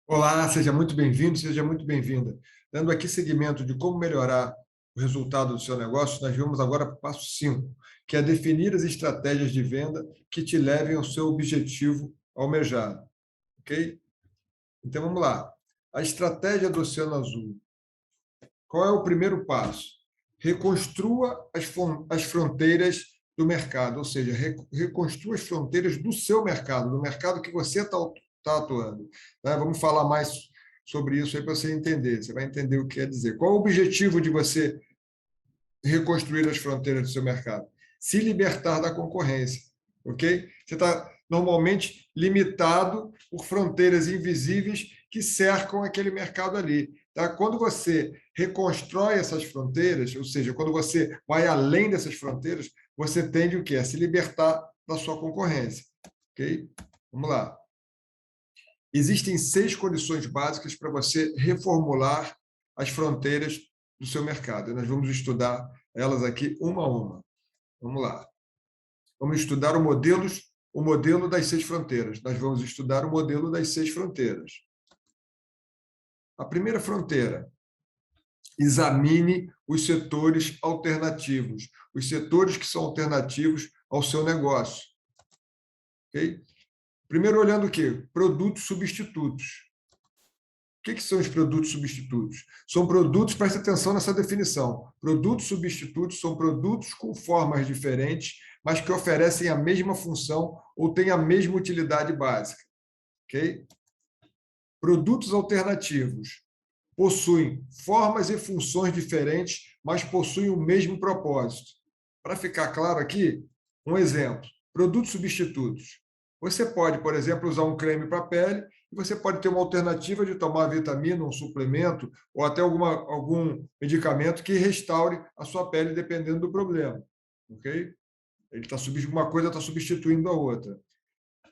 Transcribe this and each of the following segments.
Olá, seja muito bem-vindo, seja muito bem-vinda. Dando aqui seguimento de como melhorar o resultado do seu negócio, nós vamos agora para o passo 5, que é definir as estratégias de venda que te levem ao seu objetivo almejado, ok? Então vamos lá. A estratégia do Oceano Azul. Qual é o primeiro passo? Reconstrua as fronteiras do mercado, ou seja, reconstrua as fronteiras do seu mercado, do mercado que você está atuando. Né? Vamos falar mais sobre isso aí para você entender. Você vai entender o que quer dizer. Qual é o objetivo de você reconstruir as fronteiras do seu mercado? Se libertar da concorrência, ok? Você está normalmente limitado por fronteiras invisíveis que cercam aquele mercado ali. Tá? Quando você reconstrói essas fronteiras, ou seja, quando você vai além dessas fronteiras, você tende o quê? A se libertar da sua concorrência. Ok? Vamos lá. Existem 6 condições básicas para você reformular as fronteiras do seu mercado. E nós vamos estudar elas aqui uma a uma. Vamos lá. Vamos estudar o modelo das 6 fronteiras. Nós vamos estudar o modelo das 6 fronteiras. A primeira fronteira: examine os setores alternativos, os setores que são alternativos ao seu negócio. Ok? Primeiro, olhando o quê? Produtos substitutos. O que são os produtos substitutos? São produtos, preste atenção nessa definição. Produtos substitutos são produtos com formas diferentes, mas que oferecem a mesma função ou têm a mesma utilidade básica. Ok? Produtos alternativos possuem formas e funções diferentes, mas possuem o mesmo propósito. Para ficar claro aqui, um exemplo: produtos substitutos. Você pode, por exemplo, usar um creme para a pele e você pode ter uma alternativa de tomar vitamina, um suplemento ou até algum medicamento que restaure a sua pele dependendo do problema. Ok? Uma coisa está substituindo a outra.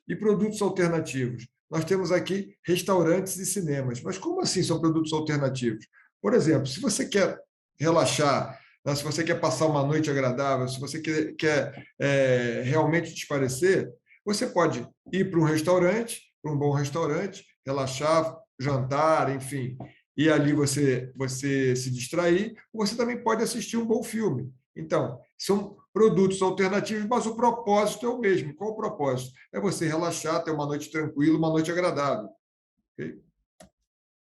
E produtos alternativos? Nós temos aqui restaurantes e cinemas. Mas como assim são produtos alternativos? Por exemplo, se você quer relaxar, né, se você quer passar uma noite agradável, se você quer realmente desaparecer, você pode ir para um restaurante, para um bom restaurante, relaxar, jantar, enfim, e ali você se distrair, ou você também pode assistir um bom filme. Então, são produtos alternativos, mas o propósito é o mesmo. Qual o propósito? É você relaxar, ter uma noite tranquila, uma noite agradável. Okay?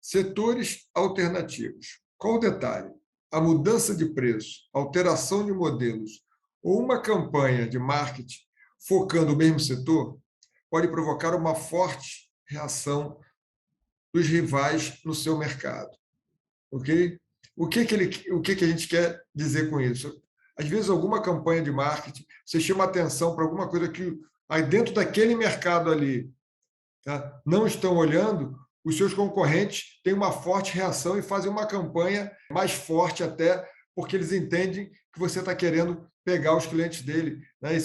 Setores alternativos. Qual o detalhe? A mudança de preço, alteração de modelos ou uma campanha de marketing focando o mesmo setor pode provocar uma forte reação dos rivais no seu mercado. Ok? O que a gente quer dizer com isso? Às vezes, alguma campanha de marketing, você chama atenção para alguma coisa que aí dentro daquele mercado ali, tá, não estão olhando, os seus concorrentes têm uma forte reação e fazem uma campanha mais forte até, porque eles entendem que você está querendo pegar os clientes dele, né? E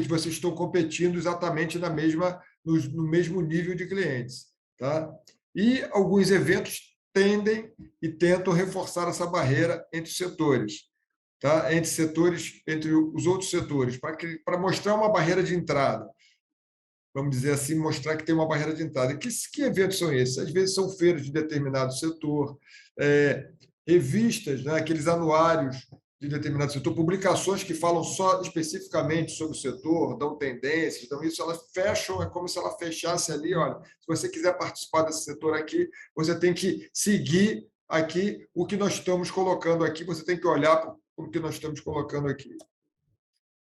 vocês estão competindo exatamente no mesmo nível de clientes. Tá? E alguns eventos tendem e tentam reforçar essa barreira entre os setores, tá? Entre os outros setores, para mostrar uma barreira de entrada, vamos dizer assim, mostrar que tem uma barreira de entrada. E que eventos são esses? Às vezes são feiras de determinado setor, revistas, né, aqueles anuários de determinado setor, publicações que falam só especificamente sobre o setor, dão tendências, então isso elas fecham, é como se ela fechasse ali, olha, se você quiser participar desse setor aqui, você tem que seguir aqui o que nós estamos colocando aqui, você tem que olhar para o que nós estamos colocando aqui.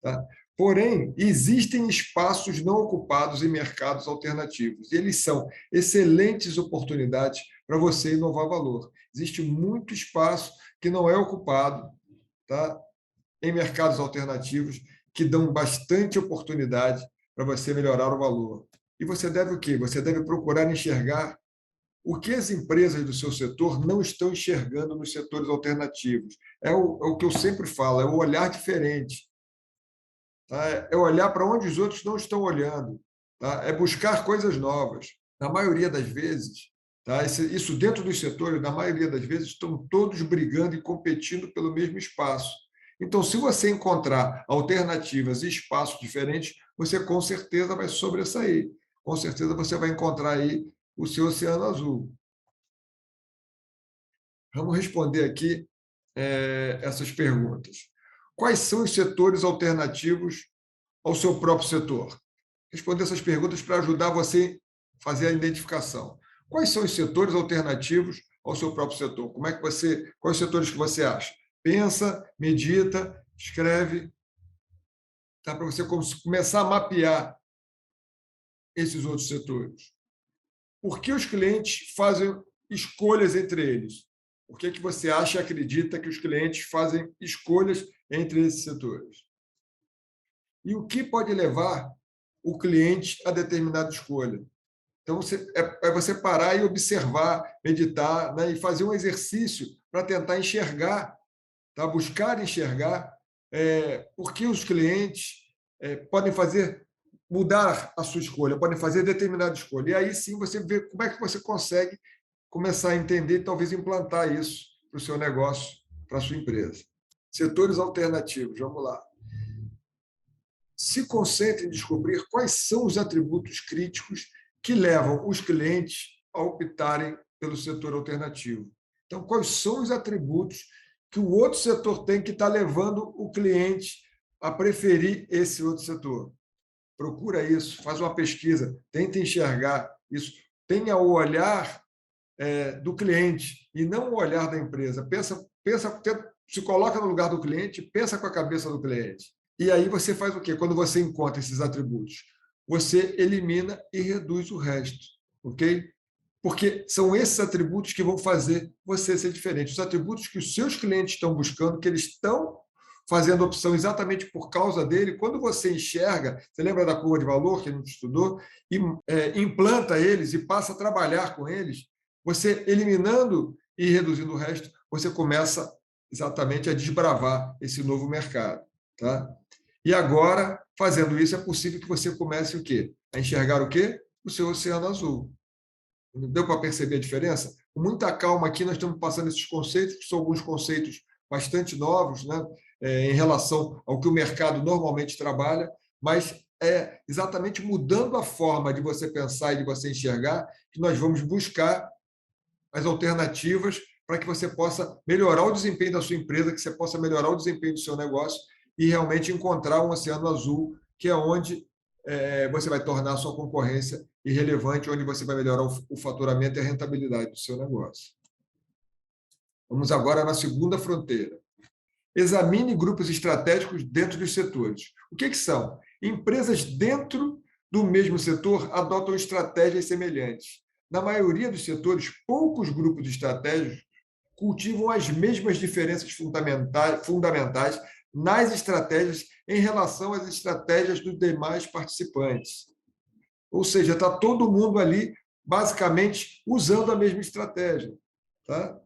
Tá? Porém, existem espaços não ocupados em mercados alternativos. E eles são excelentes oportunidades para você inovar valor. Existe muito espaço que não é ocupado, tá, em mercados alternativos que dão bastante oportunidade para você melhorar o valor. E você deve o quê? Você deve procurar enxergar o que as empresas do seu setor não estão enxergando nos setores alternativos. É o que eu sempre falo, é o olhar diferente. Tá? É olhar para onde os outros não estão olhando, tá? É buscar coisas novas. Na maioria das vezes, tá? Isso dentro dos setores, na maioria das vezes, estão todos brigando e competindo pelo mesmo espaço. Então, se você encontrar alternativas e espaços diferentes, você com certeza vai sobressair. Com certeza você vai encontrar aí o seu oceano azul. Vamos responder aqui essas perguntas. Quais são os setores alternativos ao seu próprio setor? Responder essas perguntas para ajudar você a fazer a identificação. Quais são os setores alternativos ao seu próprio setor? Quais setores que você acha? Pensa, medita, escreve, tá? Para você começar a mapear esses outros setores. Por que os clientes fazem escolhas entre eles? Por que você acha e acredita que os clientes fazem escolhas entre esses setores? E o que pode levar o cliente a determinada escolha? Então, você parar e observar, meditar, né, e fazer um exercício para tentar enxergar, tá? Buscar enxergar por que os clientes podem mudar a sua escolha, podem fazer determinada escolha. E aí sim você vê como é que você consegue começar a entender e talvez implantar isso para o seu negócio, para a sua empresa. Setores alternativos, vamos lá. Se concentre em descobrir quais são os atributos críticos que levam os clientes a optarem pelo setor alternativo. Então, quais são os atributos que o outro setor tem que está levando o cliente a preferir esse outro setor? Procura isso, faz uma pesquisa, tenta enxergar isso. Tenha o olhar do cliente e não o olhar da empresa. Se coloca no lugar do cliente, pensa com a cabeça do cliente. E aí você faz o quê? Quando você encontra esses atributos, você elimina e reduz o resto, ok? Porque são esses atributos que vão fazer você ser diferente. Os atributos que os seus clientes estão buscando, que eles estão fazendo opção exatamente por causa dele. Quando você enxerga, você lembra da curva de valor que a gente estudou, e implanta eles e passa a trabalhar com eles, você eliminando e reduzindo o resto, você começa exatamente a desbravar esse novo mercado. Tá? E agora, fazendo isso, é possível que você comece o quê? A enxergar o quê? O seu oceano azul. Deu para perceber a diferença? Com muita calma aqui, nós estamos passando esses conceitos, que são alguns conceitos bastante novos, né? Em relação ao que o mercado normalmente trabalha, mas é exatamente mudando a forma de você pensar e de você enxergar que nós vamos buscar as alternativas para que você possa melhorar o desempenho da sua empresa, que você possa melhorar o desempenho do seu negócio e realmente encontrar um oceano azul, que é onde você vai tornar a sua concorrência irrelevante, onde você vai melhorar o faturamento e a rentabilidade do seu negócio. Vamos agora na segunda fronteira. Examine grupos estratégicos dentro dos setores. O que são? Empresas dentro do mesmo setor adotam estratégias semelhantes. Na maioria dos setores, poucos grupos estratégicos cultivam as mesmas diferenças fundamentais nas estratégias em relação às estratégias dos demais participantes. Ou seja, está todo mundo ali, basicamente, usando a mesma estratégia. Tá?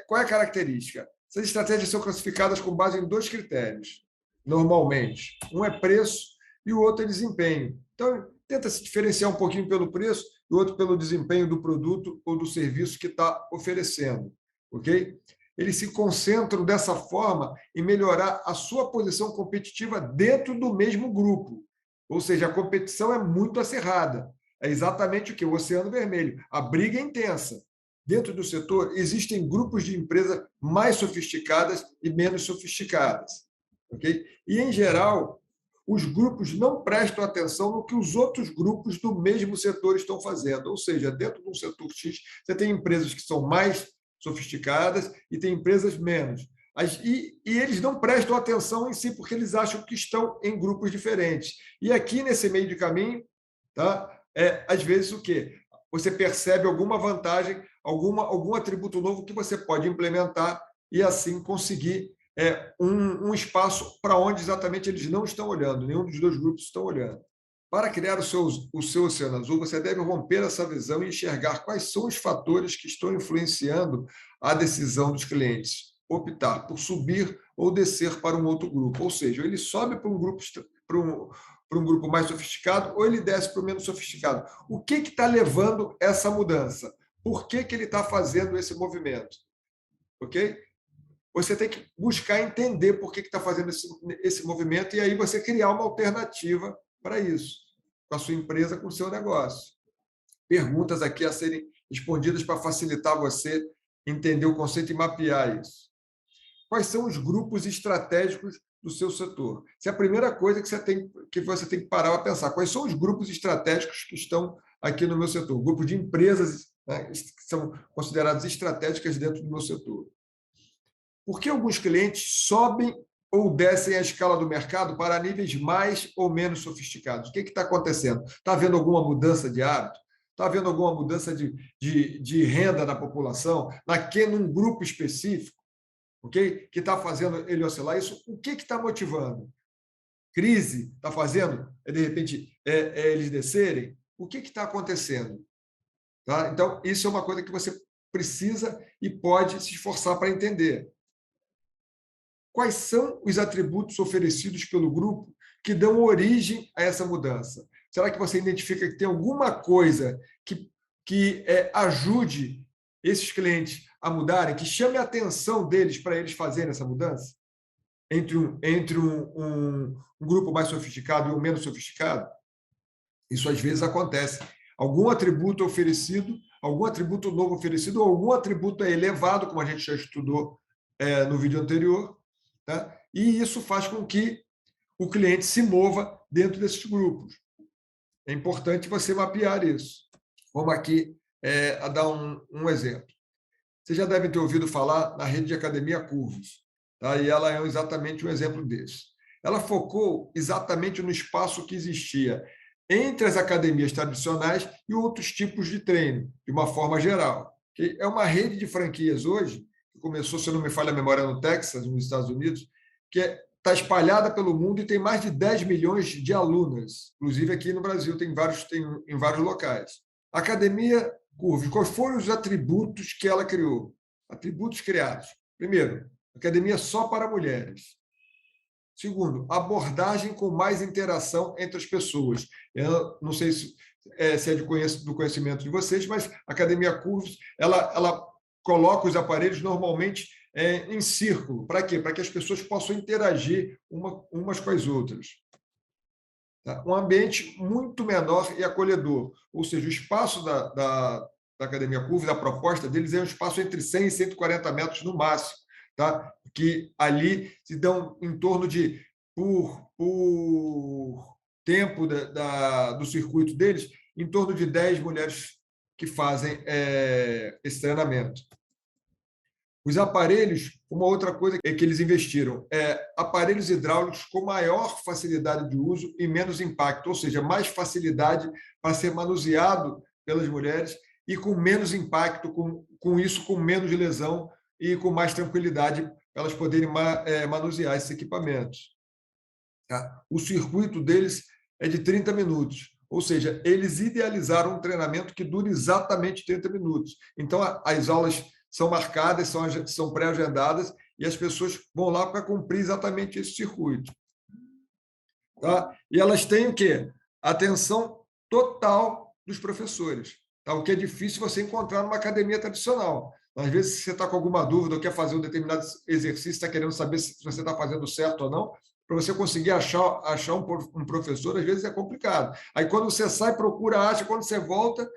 Qual é a característica? Essas estratégias são classificadas com base em dois critérios, normalmente. Um é preço e o outro é desempenho. Então, tenta se diferenciar um pouquinho pelo preço e o outro pelo desempenho do produto ou do serviço que está oferecendo. Ok? Eles se concentram dessa forma em melhorar a sua posição competitiva dentro do mesmo grupo. Ou seja, a competição é muito acirrada. É exatamente o que? O Oceano Vermelho. A briga é intensa. Dentro do setor, existem grupos de empresas mais sofisticadas e menos sofisticadas. Okay? E, em geral, os grupos não prestam atenção no que os outros grupos do mesmo setor estão fazendo. Ou seja, dentro de um setor X, você tem empresas que são mais sofisticadas e tem empresas menos. E eles não prestam atenção em si, porque eles acham que estão em grupos diferentes. E aqui, nesse meio de caminho, tá? Às vezes, o quê? Você percebe alguma vantagem, algum atributo novo que você pode implementar e, assim, conseguir um espaço para onde exatamente eles não estão olhando, nenhum dos dois grupos estão olhando. Para criar o seu oceano azul, você deve romper essa visão e enxergar quais são os fatores que estão influenciando a decisão dos clientes, optar por subir ou descer para um outro grupo. Ou seja, ele sobe para um grupo, para um grupo mais sofisticado ou ele desce para o menos sofisticado. O que está levando essa mudança? Por que ele está fazendo esse movimento? Ok? Você tem que buscar entender por que está fazendo esse movimento e aí você criar uma alternativa para isso, com a sua empresa, com o seu negócio. perguntas aqui a serem respondidas para facilitar você entender o conceito e mapear isso. Quais são os grupos estratégicos do seu setor? Essa é a primeira coisa que você tem que parar para pensar. Quais são os grupos estratégicos que estão aqui no meu setor? Grupos de empresas, né, que são consideradas estratégicas dentro do meu setor. Por que alguns clientes sobem ou descem a escala do mercado para níveis mais ou menos sofisticados? O que está acontecendo? Está havendo alguma mudança de hábito? Está havendo alguma mudança de renda na população, num grupo específico, okay? Que está fazendo ele oscilar? Isso, o que está motivando? Crise está fazendo, de repente, eles descerem? O que está acontecendo? Tá? Então, isso é uma coisa que você precisa e pode se esforçar para entender. Quais são os atributos oferecidos pelo grupo que dão origem a essa mudança? Será que você identifica que tem alguma coisa que ajude esses clientes a mudarem, que chame a atenção deles para eles fazerem essa mudança? Entre um grupo mais sofisticado e um menos sofisticado? Isso às vezes acontece. Algum atributo oferecido, algum atributo novo oferecido, ou algum atributo elevado, como a gente já estudou no vídeo anterior, tá? E isso faz com que o cliente se mova dentro desses grupos. É importante você mapear isso. Vamos aqui a dar um exemplo. Você já deve ter ouvido falar na rede de academia Curvos, tá? E ela é exatamente um exemplo desse. Ela focou exatamente no espaço que existia entre as academias tradicionais e outros tipos de treino, de uma forma geral. É uma rede de franquias hoje, que começou, se não me falha a memória, no Texas, nos Estados Unidos, que está espalhada pelo mundo e tem mais de 10 milhões de alunas. Inclusive aqui no Brasil tem em vários locais. A Academia Curvos, quais foram os atributos que ela criou? Atributos criados. Primeiro, academia só para mulheres. Segundo, abordagem com mais interação entre as pessoas. Eu não sei se é do conhecimento de vocês, mas a Academia Curvos, ela coloca os aparelhos normalmente em círculo. Para quê? Para que as pessoas possam interagir umas com as outras. Tá? Um ambiente muito menor e acolhedor. Ou seja, o espaço da Academia Curvos, a proposta deles é um espaço entre 100 e 140 metros no máximo. Tá? Que ali se dão em torno de, por tempo do circuito deles, em torno de 10 mulheres que fazem esse treinamento. Os aparelhos, uma outra coisa que eles investiram aparelhos hidráulicos com maior facilidade de uso e menos impacto, ou seja, mais facilidade para ser manuseado pelas mulheres e com menos impacto, com isso, com menos lesão e com mais tranquilidade para elas poderem manusear esses equipamentos. Tá? O circuito deles é de 30 minutos, ou seja, eles idealizaram um treinamento que dure exatamente 30 minutos. Então, as aulas são marcadas, são pré-agendadas, e as pessoas vão lá para cumprir exatamente esse circuito. Tá? E elas têm o quê? Atenção total dos professores, tá? O que é difícil você encontrar numa academia tradicional. Às vezes, se você está com alguma dúvida ou quer fazer um determinado exercício, está querendo saber se você está fazendo certo ou não, para você conseguir achar um professor, às vezes é complicado. Aí, quando você sai, procura, acha, quando você volta,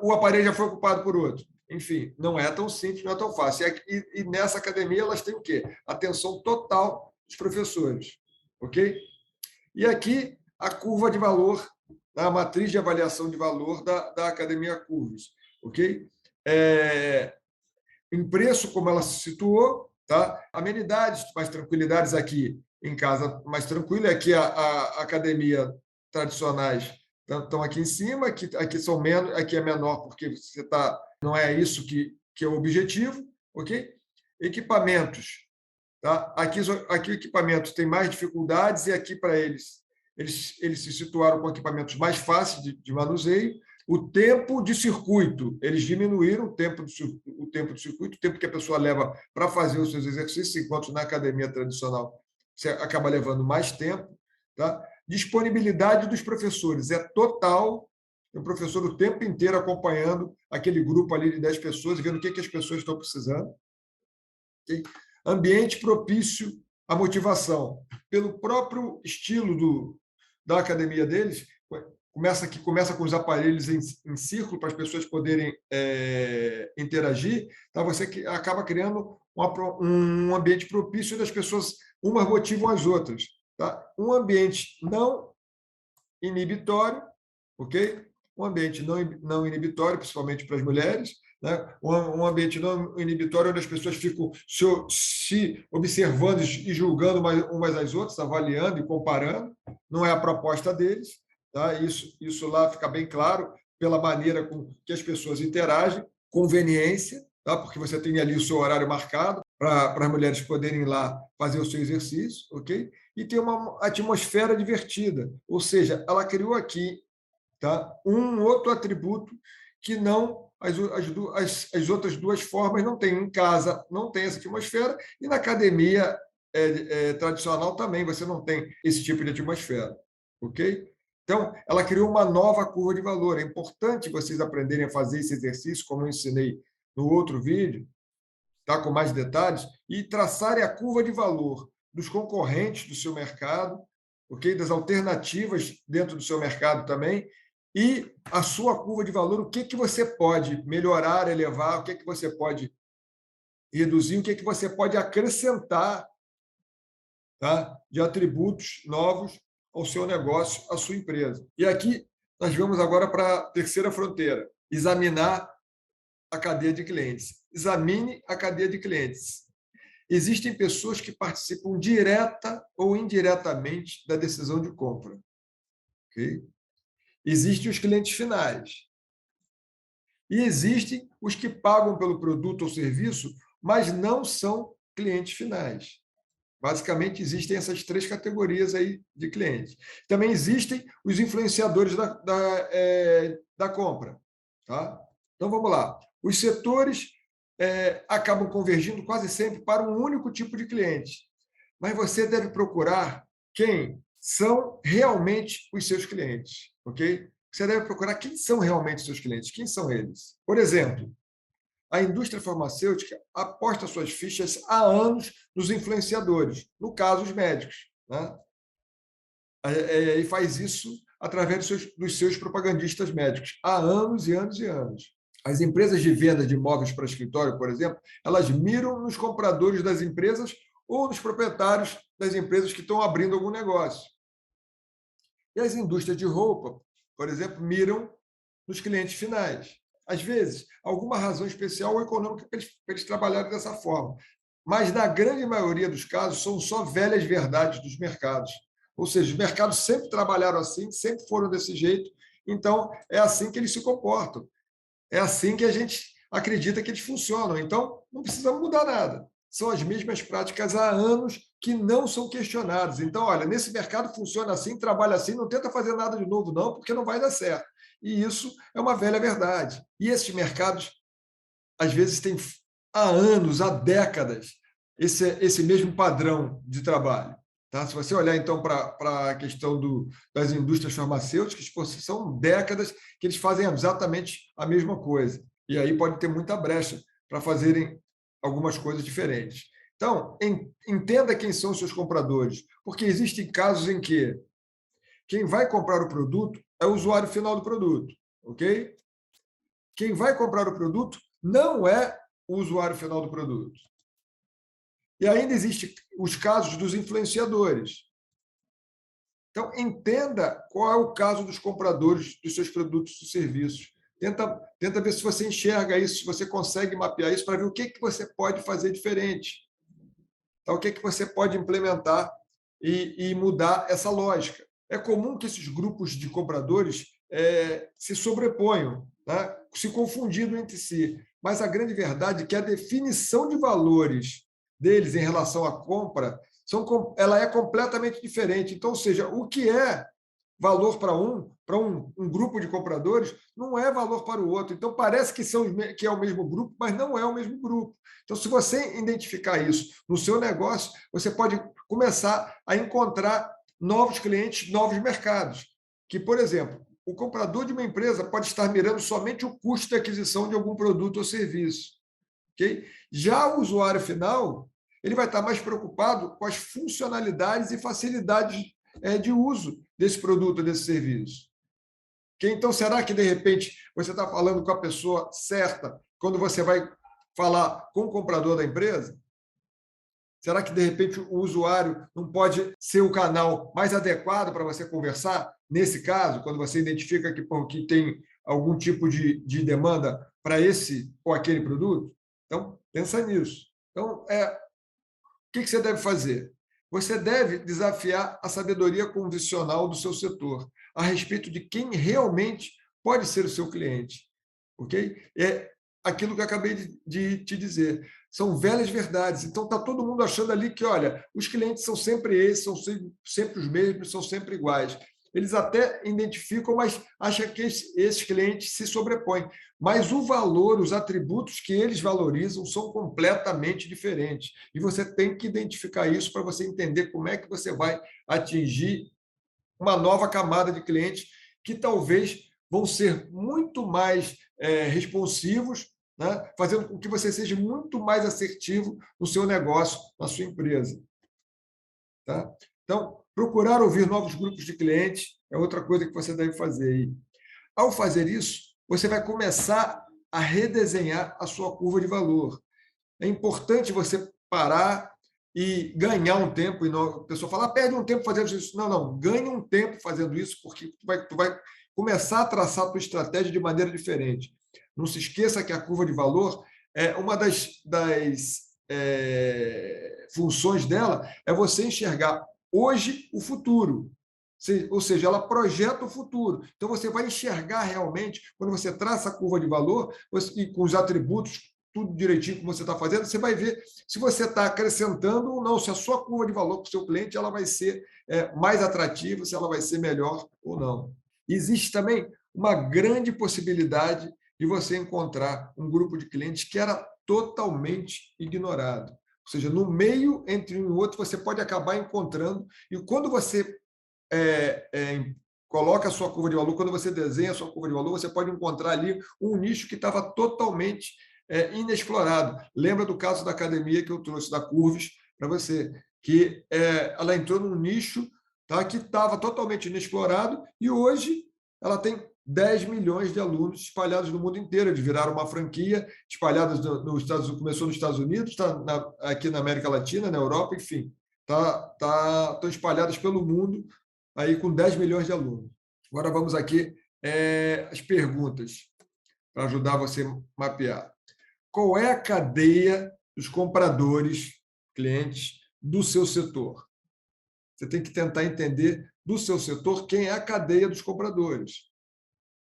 o aparelho já foi ocupado por outro. Enfim, não é tão simples, não é tão fácil. E nessa academia, elas têm o quê? Atenção total dos professores. Ok? E aqui, a curva de valor, a matriz de avaliação de valor da Academia Curvos. Ok? Em preço, como ela se situou, tá? Amenidades, mais tranquilidades aqui em casa, mais tranquila. Aqui a academia tradicionais estão aqui em cima, aqui são menos, aqui é menor porque você não é isso que é o objetivo, ok? Equipamentos, tá? Aqui o equipamento tem mais dificuldades e aqui para eles se situaram com equipamentos mais fáceis de manuseio. O tempo de circuito, eles diminuíram o tempo de circuito, o tempo que a pessoa leva para fazer os seus exercícios, enquanto na academia tradicional você acaba levando mais tempo. Tá? Disponibilidade dos professores é total, o professor o tempo inteiro acompanhando aquele grupo ali de 10 pessoas, vendo o que as pessoas estão precisando. Okay? Ambiente propício à motivação. Pelo próprio estilo da academia deles, começa com os aparelhos em círculo para as pessoas poderem interagir, tá? Você acaba criando um ambiente propício das pessoas, umas motivam as outras. Tá? Um ambiente não inibitório, ok? Um ambiente não inibitório, principalmente para as mulheres, né? Um ambiente não inibitório onde as pessoas ficam se observando e julgando umas às outras, avaliando e comparando, não é a proposta deles, tá? Isso lá fica bem claro pela maneira com que as pessoas interagem, conveniência, tá? Porque você tem ali o seu horário marcado para as mulheres poderem ir lá fazer o seu exercício, ok? E tem uma atmosfera divertida, ou seja, ela criou aqui, tá, um outro atributo que não as outras duas formas não têm. Em casa não tem essa atmosfera e na academia tradicional também você não tem esse tipo de atmosfera, ok? Então, ela criou uma nova curva de valor. É importante vocês aprenderem a fazer esse exercício, como eu ensinei no outro vídeo, tá, com mais detalhes, e traçarem a curva de valor dos concorrentes do seu mercado, ok? Das alternativas dentro do seu mercado também, e a sua curva de valor, o que, que você pode melhorar, elevar, o que, que você pode reduzir, o que, que você pode acrescentar, tá, de atributos novos ao seu negócio, à sua empresa. E aqui nós vamos agora para a terceira fronteira, examinar a cadeia de clientes. Examine a cadeia de clientes. Existem pessoas que participam direta ou indiretamente da decisão de compra. Okay? Existem os clientes finais. E existem os que pagam pelo produto ou serviço, mas não são clientes finais. Basicamente, existem essas três categorias aí de clientes. Também existem os influenciadores da compra. Tá? Então, vamos lá. Os setores acabam convergindo quase sempre para um único tipo de cliente. Mas você deve procurar quem são realmente os seus clientes, ok? Você deve procurar quem são realmente os seus clientes, quem são eles. Por exemplo, a indústria farmacêutica aposta suas fichas há anos nos influenciadores, no caso, os médicos, né? E faz isso através dos seus propagandistas médicos, há anos e anos e anos. As empresas de venda de imóveis para escritório, por exemplo, elas miram nos compradores das empresas ou nos proprietários das empresas que estão abrindo algum negócio. E as indústrias de roupa, por exemplo, miram nos clientes finais. Às vezes, alguma razão especial ou econômica para eles trabalharem dessa forma. Mas, na grande maioria dos casos, são só velhas verdades dos mercados. Ou seja, os mercados sempre trabalharam assim, sempre foram desse jeito, então é assim que eles se comportam. É assim que a gente acredita que eles funcionam. Então, não precisa mudar nada. São as mesmas práticas há anos que não são questionadas. Então, olha, nesse mercado funciona assim, trabalha assim, não tenta fazer nada de novo, não, porque não vai dar certo. E isso é uma velha verdade. E esses mercados, às vezes, têm há anos, há décadas, esse mesmo padrão de trabalho. Tá? Se você olhar, então, para a questão das indústrias farmacêuticas, são décadas que eles fazem exatamente a mesma coisa. E aí pode ter muita brecha para fazerem algumas coisas diferentes. Então, entenda quem são os seus compradores, porque existem casos em que quem vai comprar o produto é o usuário final do produto, ok? Quem vai comprar o produto não é o usuário final do produto. E ainda existem os casos dos influenciadores. Então, entenda qual é o caso dos compradores dos seus produtos e serviços. Tenta ver se você enxerga isso, se você consegue mapear isso, para ver o que você pode fazer diferente. Então, o que você pode implementar e mudar essa lógica. É comum que esses grupos de compradores se sobreponham, né? Se confundindo entre si. Mas a grande verdade é que a definição de valores deles em relação à compra ela é completamente diferente. Então, ou seja, o que é valor para um grupo de compradores, não é valor para o outro. Então, parece que é o mesmo grupo, mas não é o mesmo grupo. Então, se você identificar isso no seu negócio, você pode começar a encontrar novos clientes, novos mercados. Que, por exemplo, o comprador de uma empresa pode estar mirando somente o custo de aquisição de algum produto ou serviço. Okay? Já o usuário final, ele vai estar mais preocupado com as funcionalidades e facilidades de uso desse produto, desse serviço. Então, será que, de repente, você está falando com a pessoa certa quando você vai falar com o comprador da empresa? Será que, de repente, o usuário não pode ser o canal mais adequado para você conversar? Nesse caso, quando você identifica que tem algum tipo de demanda para esse ou aquele produto? Então, pensa nisso. Então, o que você deve fazer? Você deve desafiar a sabedoria convencional do seu setor a respeito de quem realmente pode ser o seu cliente. Ok? É aquilo que eu acabei de te dizer. São velhas verdades. Então, está todo mundo achando ali que, olha, os clientes são sempre esses, são sempre os mesmos, são sempre iguais. Eles até identificam, mas acham que esses clientes se sobrepõem. Mas o valor, os atributos que eles valorizam são completamente diferentes. E você tem que identificar isso para você entender como é que você vai atingir uma nova camada de clientes que talvez vão ser muito mais responsivos, né? Fazendo com que você seja muito mais assertivo no seu negócio, na sua empresa. Tá? Então, procurar ouvir novos grupos de clientes é outra coisa que você deve fazer aí. Ao fazer isso, você vai começar a redesenhar a sua curva de valor. É importante você parar e ganhar um tempo. E não, a pessoa fala, perde um tempo fazendo isso. Não, não, ganha um tempo fazendo isso, porque tu vai começar a traçar a tua estratégia de maneira diferente. Não se esqueça que a curva de valor é uma das funções dela é você enxergar hoje o futuro. Ou seja, ela projeta o futuro. Então, você vai enxergar realmente, quando você traça a curva de valor, e com os atributos, tudo direitinho como você está fazendo, você vai ver se você está acrescentando ou não, se a sua curva de valor para o seu cliente ela vai ser mais atrativa, se ela vai ser melhor ou não. Existe também uma grande possibilidade de você encontrar um grupo de clientes que era totalmente ignorado. Ou seja, no meio entre um e outro, você pode acabar encontrando, e quando você coloca a sua curva de valor, quando você desenha a sua curva de valor, você pode encontrar ali um nicho que estava totalmente inexplorado. Lembra do caso da academia que eu trouxe da Curves para você, que ela entrou num nicho, tá, que estava totalmente inexplorado e hoje ela tem 10 milhões de alunos espalhados no mundo inteiro. Eles viraram uma franquia, espalhados nos Estados Unidos, começou nos Estados Unidos, está aqui na América Latina, na Europa, enfim, estão espalhados pelo mundo aí com 10 milhões de alunos. Agora vamos aqui as perguntas para ajudar você a mapear. Qual é a cadeia dos compradores, clientes, do seu setor? Você tem que tentar entender do seu setor quem é a cadeia dos compradores.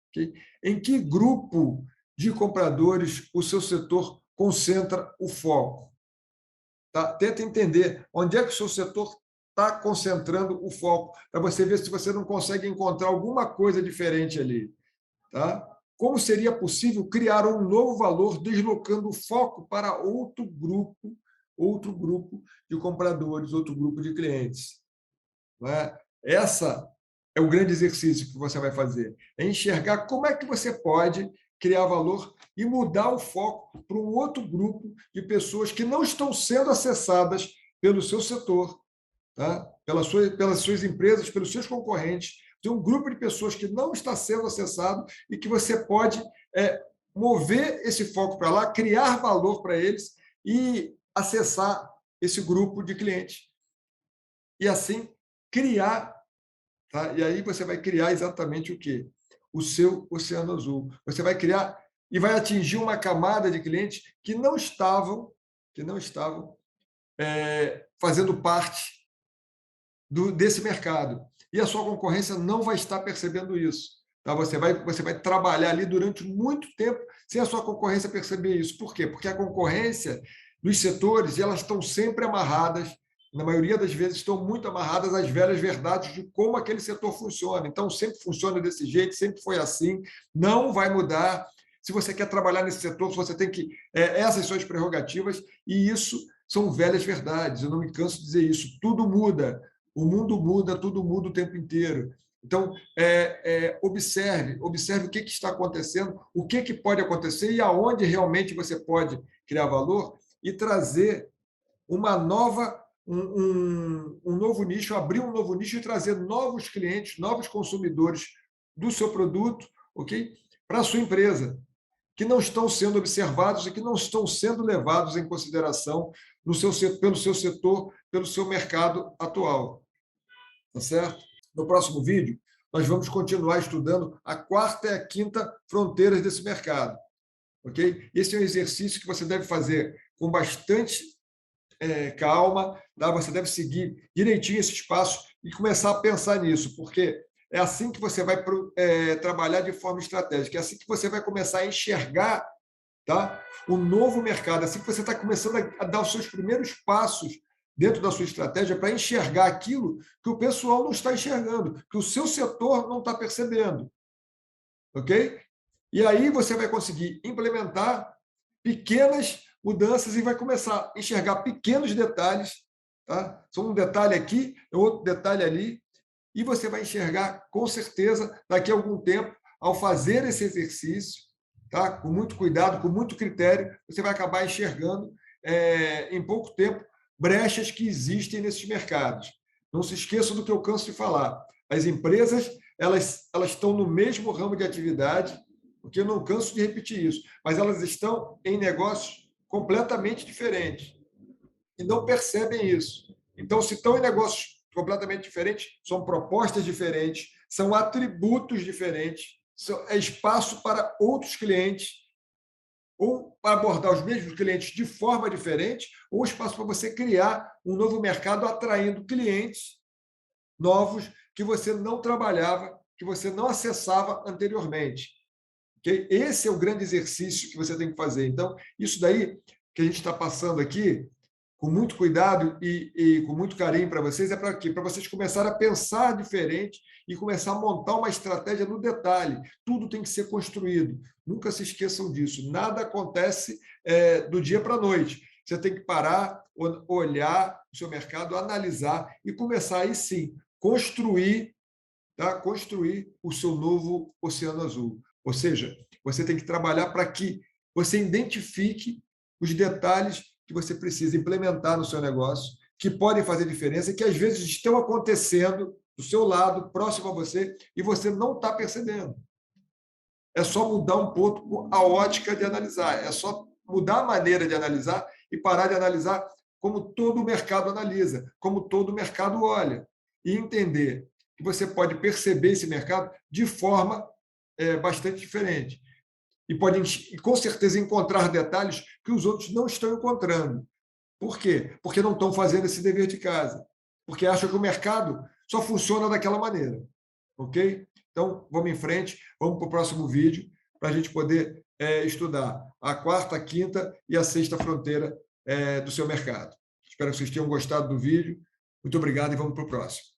Okay? Em que grupo de compradores o seu setor concentra o foco? Tá? Tenta entender onde é que o seu setor está concentrando o foco, para você ver se você não consegue encontrar alguma coisa diferente ali. Tá? Como seria possível criar um novo valor deslocando o foco para outro grupo de compradores, outro grupo de clientes? Não é? Essa é o grande exercício que você vai fazer, é enxergar como é que você pode criar valor e mudar o foco para um outro grupo de pessoas que não estão sendo acessadas pelo seu setor, tá? Pelas suas empresas, pelos seus concorrentes. Tem um grupo de pessoas que não está sendo acessado e que você pode mover esse foco para lá, criar valor para eles e acessar esse grupo de clientes. E assim criar, tá? E aí você vai criar exatamente o quê? O seu oceano azul. Você vai criar e vai atingir uma camada de clientes que não estavam fazendo parte desse mercado. E a sua concorrência não vai estar percebendo isso. Tá? Você vai trabalhar ali durante muito tempo sem a sua concorrência perceber isso. Por quê? Porque a concorrência dos setores elas estão sempre amarradas, na maioria das vezes estão muito amarradas às velhas verdades de como aquele setor funciona. Então, sempre funciona desse jeito, sempre foi assim, não vai mudar. Se você quer trabalhar nesse setor, você tem que... essas são as prerrogativas, e isso são velhas verdades. Eu não me canso de dizer isso. Tudo muda. O mundo muda, tudo muda o tempo inteiro. Então, observe o que está acontecendo, o que pode acontecer e aonde realmente você pode criar valor e trazer uma nova, um novo nicho, abrir um novo nicho e trazer novos clientes, novos consumidores do seu produto, ok? Para a sua empresa, que não estão sendo observados e que não estão sendo levados em consideração pelo seu setor, pelo seu mercado atual. Tá certo? No próximo vídeo, nós vamos continuar estudando a quarta e a quinta fronteiras desse mercado. Ok? Esse é um exercício que você deve fazer com bastante calma, tá? Você deve seguir direitinho esses passos e começar a pensar nisso, porque é assim que você vai trabalhar de forma estratégica, é assim que você vai começar a enxergar, tá? O novo mercado, é assim que você está começando a dar os seus primeiros passos dentro da sua estratégia para enxergar aquilo que o pessoal não está enxergando, que o seu setor não está percebendo. Ok? E aí você vai conseguir implementar pequenas mudanças e vai começar a enxergar pequenos detalhes, tá? Só um detalhe aqui, outro detalhe ali, e você vai enxergar com certeza daqui a algum tempo, ao fazer esse exercício, tá? Com muito cuidado, com muito critério, você vai acabar enxergando em pouco tempo brechas que existem nesses mercados. Não se esqueça do que eu canso de falar. As empresas elas estão no mesmo ramo de atividade, porque eu não canso de repetir isso, mas elas estão em negócios completamente diferentes e não percebem isso. Então, se estão em negócios completamente diferentes, são propostas diferentes, são atributos diferentes, é espaço para outros clientes, ou para abordar os mesmos clientes de forma diferente, ou espaço para você criar um novo mercado atraindo clientes novos que você não trabalhava, que você não acessava anteriormente. Okay? Esse é o grande exercício que você tem que fazer. Então, isso daí que a gente está passando aqui, com muito cuidado e com muito carinho para vocês, é para quê? Para vocês começarem a pensar diferente e começar a montar uma estratégia no detalhe. Tudo tem que ser construído. Nunca se esqueçam disso. Nada acontece do dia para a noite. Você tem que parar, olhar o seu mercado, analisar e começar aí sim, construir, tá? Construir o seu novo oceano azul. Ou seja, você tem que trabalhar para que você identifique os detalhes que você precisa implementar no seu negócio, que podem fazer diferença, que às vezes estão acontecendo do seu lado, próximo a você, e você não está percebendo. É só mudar um pouco a ótica de analisar, é só mudar a maneira de analisar e parar de analisar como todo o mercado analisa, como todo o mercado olha, e entender que você pode perceber esse mercado de forma bastante diferente. E pode, com certeza, encontrar detalhes que os outros não estão encontrando. Por quê? Porque não estão fazendo esse dever de casa. Porque acham que o mercado só funciona daquela maneira. Ok? Então, vamos em frente, vamos para o próximo vídeo, para a gente poder estudar a quarta, a quinta e a sexta fronteira do seu mercado. Espero que vocês tenham gostado do vídeo. Muito obrigado e vamos para o próximo.